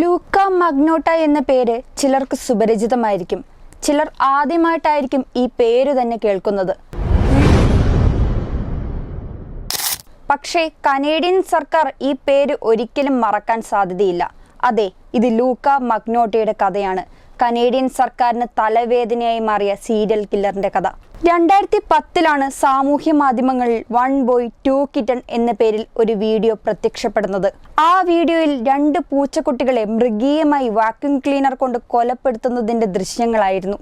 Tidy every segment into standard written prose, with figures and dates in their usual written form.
ലൂക്ക മഗ്നോട്ട എന്ന പേര് ചിലർക്ക് സുപരിചിതമായിരിക്കും. ചിലർ ആദ്യമായിട്ടായിരിക്കും ഈ പേര് തന്നെ കേൾക്കുന്നത്. പക്ഷേ കനേഡിയൻ സർക്കാർ ഈ പേര് ഒരിക്കലും മറക്കാൻ സാധ്യതയില്ല. അതെ, ഇത് ലൂക്ക മഗ്നോട്ടയുടെ കഥയാണ്. കനേഡിയൻ സർക്കാരിന് തലവേദനയായി മാറിയ സീരിയൽ കില്ലറിന്റെ കഥ. 2010 സാമൂഹ്യ മാധ്യമങ്ങളിൽ 1 ബോയ് 2 കിറ്റൺ എന്ന പേരിൽ ഒരു വീഡിയോ പ്രത്യക്ഷപ്പെടുന്നത്. ആ വീഡിയോയിൽ 2 പൂച്ചക്കുട്ടികളെ മൃഗീയമായി വാക്യൂം ക്ലീനർ കൊണ്ട് കൊലപ്പെടുത്തുന്നതിന്റെ ദൃശ്യങ്ങളായിരുന്നു.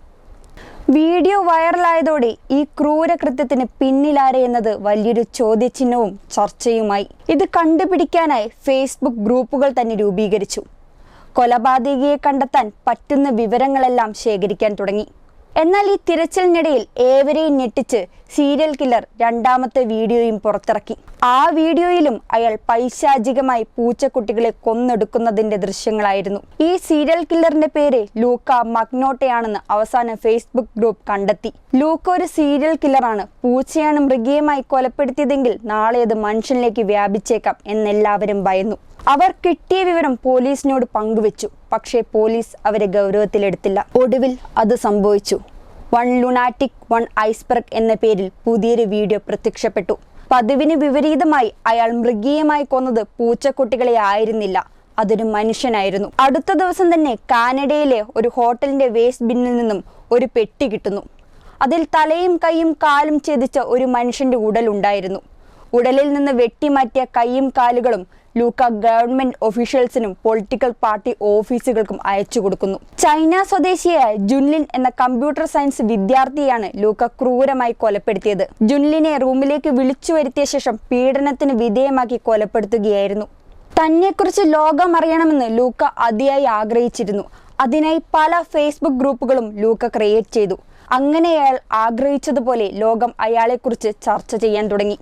വീഡിയോ വൈറലായതോടെ ഈ ക്രൂരകൃത്യത്തിന് പിന്നിലാരെ എന്നത് വലിയൊരു ചോദ്യചിഹ്നവും ചർച്ചയുമായി. ഇത് കണ്ടുപിടിക്കാനായി ഫേസ്ബുക്ക് ഗ്രൂപ്പുകൾ തന്നെ രൂപീകരിച്ചു. കൊലപാതകിയെ കണ്ടെത്താൻ പറ്റുന്ന വിവരങ്ങളെല്ലാം ശേഖരിക്കാൻ തുടങ്ങി. എന്നാൽ ഈ തിരച്ചിലിനിടയിൽ ഏവരെയും ഞെട്ടിച്ച് സീരിയൽ കില്ലർ 2ാമത്തെ വീഡിയോയും പുറത്തിറക്കി. ആ വീഡിയോയിലും അയാൾ പൈശാചികമായി പൂച്ചക്കുട്ടികളെ കൊന്നെടുക്കുന്നതിന്റെ ദൃശ്യങ്ങളായിരുന്നു. ഈ സീരിയൽ കില്ലറിന്റെ പേര് ലൂക്ക മഗ്നോട്ടയാണെന്ന് അവസാനം ഫേസ്ബുക്ക് ഗ്രൂപ്പ് കണ്ടെത്തി. ലൂക്ക ഒരു സീരിയൽ കില്ലറാണ്. പൂച്ചയാണ് മൃഗീയമായി കൊലപ്പെടുത്തിയതെങ്കിൽ നാളെ അത് മനുഷ്യനിലേക്ക് വ്യാപിച്ചേക്കാം എന്നെല്ലാവരും ഭയന്നു. അവർ കിട്ടിയ വിവരം പോലീസിനോട് പങ്കുവെച്ചു. പക്ഷേ പോലീസ് അവരെ ഗൗരവത്തിലെടുത്തില്ല. ഒടുവിൽ അത് സംഭവിച്ചു. 1 ലുനാറ്റിക് 1 ഐസ്ബർഗ് എന്ന പേരിൽ പുതിയൊരു വീഡിയോ പ്രത്യക്ഷപ്പെട്ടു. പതിവിന് വിപരീതമായി അയാൾ മൃഗീയമായി കൊന്നത് പൂച്ചക്കുട്ടികളെ ആയിരുന്നില്ല, അതൊരു മനുഷ്യനായിരുന്നു. അടുത്ത ദിവസം തന്നെ കാനഡയിലെ ഒരു ഹോട്ടലിന്റെ വേസ്റ്റ് ബിന്നിൽ നിന്നും ഒരു പെട്ടി കിട്ടുന്നു. അതിൽ തലയും കൈയും കാലും ഛേദിച്ച ഒരു മനുഷ്യന്റെ ഉടൽ ഉണ്ടായിരുന്നു. ഉടലിൽ നിന്ന് വെട്ടിമാറ്റിയ കൈയും കാലുകളും ലൂക്ക ഗവൺമെന്റ് ഒഫീഷ്യൽസിനും പൊളിറ്റിക്കൽ പാർട്ടി ഓഫീസുകൾക്കും അയച്ചു കൊടുക്കുന്നു. ചൈന സ്വദേശിയായ ജുൻലിൻ എന്ന കമ്പ്യൂട്ടർ സയൻസ് വിദ്യാർത്ഥിയാണ് ലൂക്ക ക്രൂരമായി കൊലപ്പെടുത്തിയത്. ജുൻലിനെ റൂമിലേക്ക് വിളിച്ചു വരുത്തിയ ശേഷം പീഡനത്തിന് വിധേയമാക്കി കൊലപ്പെടുത്തുകയായിരുന്നു. തന്നെക്കുറിച്ച് ലോകം അറിയണമെന്ന് ലൂക്ക അതിയായി ആഗ്രഹിച്ചിരുന്നു. അതിനായി പല ഫേസ്ബുക്ക് ഗ്രൂപ്പുകളും ലൂക്ക ക്രിയേറ്റ് ചെയ്തു. അങ്ങനെ അയാൾ ആഗ്രഹിച്ചതുപോലെ ലോകം അയാളെക്കുറിച്ച് ചർച്ച ചെയ്യാൻ തുടങ്ങി.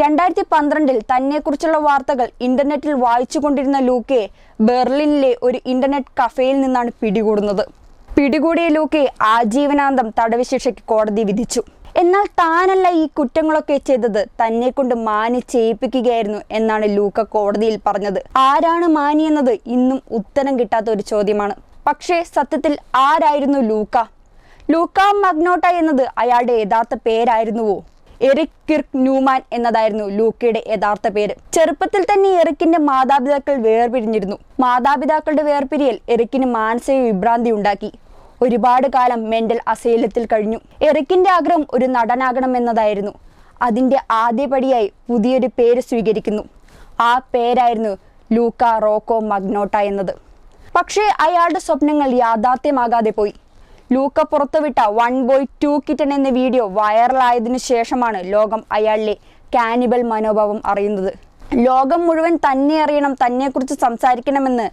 2012 തന്നെക്കുറിച്ചുള്ള വാർത്തകൾ ഇന്റർനെറ്റിൽ വായിച്ചുകൊണ്ടിരുന്ന ലൂക്കയെ ബെർലിനിലെ ഒരു ഇന്റർനെറ്റ് കഫേയിൽ നിന്നാണ് പിടികൂടുന്നത്. പിടികൂടിയ ലൂക്കയെ ആജീവനാന്തം തടവ് ശിക്ഷയ്ക്ക് കോടതി വിധിച്ചു. എന്നാൽ താനല്ല ഈ കുറ്റങ്ങളൊക്കെ ചെയ്തത്, തന്നെ കൊണ്ട് മാനി ചെയ്യിപ്പിക്കുകയായിരുന്നു എന്നാണ് ലൂക്ക കോടതിയിൽ പറഞ്ഞത്. ആരാണ് മാനി എന്നത് ഇന്നും ഉത്തരം കിട്ടാത്ത ഒരു ചോദ്യമാണ്. പക്ഷേ സത്യത്തിൽ ആരായിരുന്നു ലൂക്ക? ലൂക്ക മഗ്നോട്ട എന്നത് അയാളുടെ യഥാർത്ഥ പേരായിരുന്നുവോ? എറിക് കിർക്ക് ന്യൂമാൻ എന്നതായിരുന്നു ലൂക്കയുടെ യഥാർത്ഥ പേര്. ചെറുപ്പത്തിൽ തന്നെ എറിക്കിന്റെ മാതാപിതാക്കൾ വേർപിരിഞ്ഞിരുന്നു. മാതാപിതാക്കളുടെ വേർപിരിയൽ എറിക്കിന് മാനസിക വിഭ്രാന്തി ഉണ്ടാക്കി. ഒരുപാട് കാലം മെന്റൽ അസൈലത്തിൽ കഴിഞ്ഞു. എറിക്കിന്റെ ആഗ്രഹം ഒരു നടനാകണം എന്നതായിരുന്നു. അതിന്റെ ആദ്യപടിയായി പുതിയൊരു പേര് സ്വീകരിക്കുന്നു. ആ പേരായിരുന്നു ലൂക്ക റോക്കോ മഗ്നോട്ട എന്നത്. പക്ഷേ അയാളുടെ സ്വപ്നങ്ങൾ യാഥാർത്ഥ്യമാകാതെ പോയി. ലൂക്ക പുറത്തുവിട്ട 1 ബോയ് 2 കിറ്റൺ എന്ന വീഡിയോ വൈറലായതിനു ശേഷമാണ് ലോകം അയാളിലെ കാനിബൽ മനോഭാവം അറിയുന്നത്. ലോകം മുഴുവൻ തന്നെ അറിയണം, തന്നെക്കുറിച്ച് സംസാരിക്കണമെന്ന്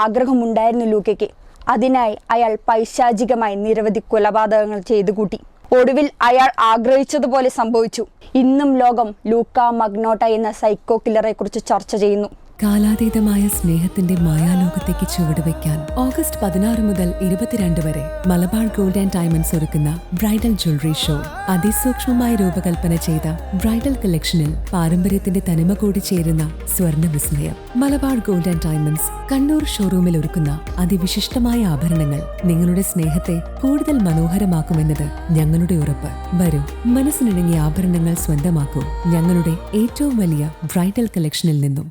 ആഗ്രഹമുണ്ടായിരുന്നു ലൂക്കയ്ക്ക്. അതിനായി അയാൾ പൈശാചികമായി നിരവധി കൊലപാതകങ്ങൾ ചെയ്തു കൂട്ടി. ഒടുവിൽ അയാൾ ആഗ്രഹിച്ചതുപോലെ സംഭവിച്ചു. ഇന്നും ലോകം ലൂക്ക മഗ്നോട്ട എന്ന സൈക്കോ കില്ലറെ കുറിച്ച് ചർച്ച ചെയ്യുന്നു. കാലാതീതമായ സ്നേഹത്തിന്റെ മായാലോകത്തേക്ക് ചുവടുവെക്കാൻ ഓഗസ്റ്റ് 16 മുതൽ 22 വരെ മലബാർ ഗോൾഡ് ആൻഡ് ഡയമണ്ട്സ് ഒരുക്കുന്ന ബ്രൈഡൽ ജ്വല്ലറി ഷോ. അതിസൂക്ഷ്മമായി രൂപകൽപ്പന ചെയ്ത ബ്രൈഡൽ കളക്ഷനിൽ പാരമ്പര്യത്തിന്റെ തനിമ കൂടി ചേരുന്ന സ്വർണ്ണ വിസ്മയം. Malabar gold and diamonds Kannur ഷോറൂമിൽ ഒരുക്കുന്ന അതിവിശിഷ്ടമായ ആഭരണങ്ങൾ നിങ്ങളുടെ സ്നേഹത്തെ കൂടുതൽ മനോഹരമാക്കുമെന്നത് ഞങ്ങളുടെ ഉറപ്പ്. വരൂ, മനസ്സിനിണങ്ങിയ ആഭരണങ്ങൾ സ്വന്തമാക്കൂ ഞങ്ങളുടെ ഏറ്റവും വലിയ ബ്രൈഡൽ കളക്ഷനിൽ നിന്നും.